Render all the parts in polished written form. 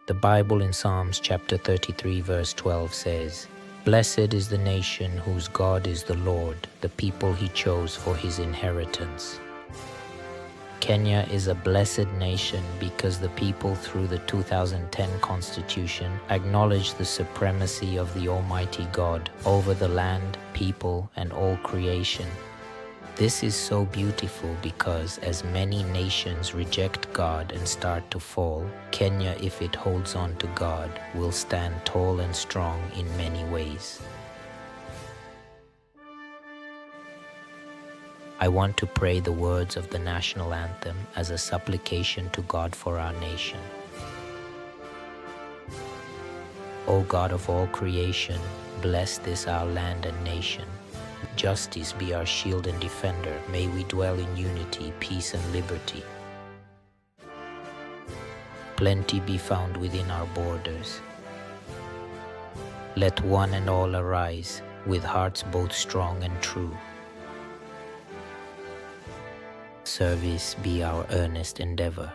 The Bible in Psalms chapter 33 verse 12 says, "Blessed is the nation whose God is the Lord, the people he chose for his inheritance." Kenya is a blessed nation because the people through the 2010 Constitution acknowledge the supremacy of the Almighty God over the land, people, and all creation. This is so beautiful because as many nations reject God and start to fall, Kenya, if it holds on to God, will stand tall and strong in many ways. I want to pray the words of the national anthem as a supplication to God for our nation. O God of all creation, bless this our land and nation. Justice be our shield and defender. May we dwell in unity, peace, and liberty. Plenty be found within our borders. Let one and all arise, with hearts both strong and true. Service be our earnest endeavor.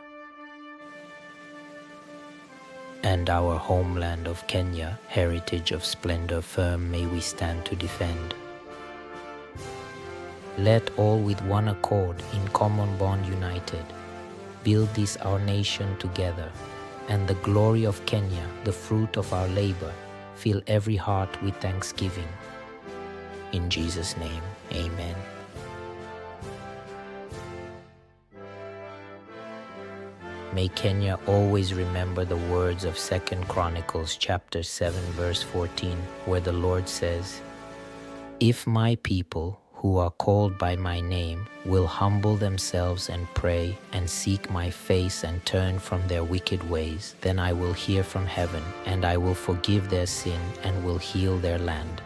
And our homeland of Kenya, heritage of splendor firm, may we stand to defend. Let all with one accord, in common bond united, build this our nation together, and the glory of Kenya, the fruit of our labor, fill every heart with thanksgiving. In Jesus' name, amen. May Kenya always remember the words of 2 Chronicles chapter 7 verse 14, where the Lord says, "If my people, who are called by my name, will humble themselves and pray and seek my face and turn from their wicked ways, then I will hear from heaven, and I will forgive their sin and will heal their land."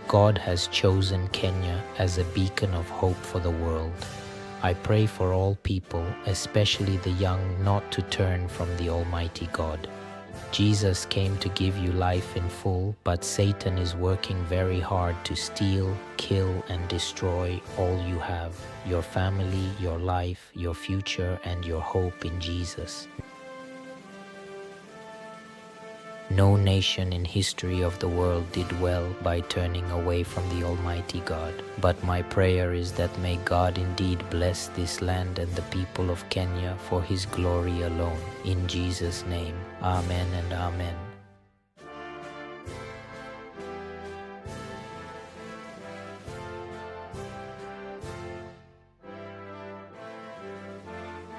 God has chosen Kenya as a beacon of hope for the world. I pray for all people, especially the young, not to turn from the Almighty God. Jesus came to give you life in full, but Satan is working very hard to steal, kill, and destroy all you have, your family, your life, your future, and your hope in Jesus. No nation in history of the world did well by turning away from the Almighty God, but my prayer is that may God indeed bless this land and the people of Kenya for His glory alone. In Jesus' name, Amen and Amen.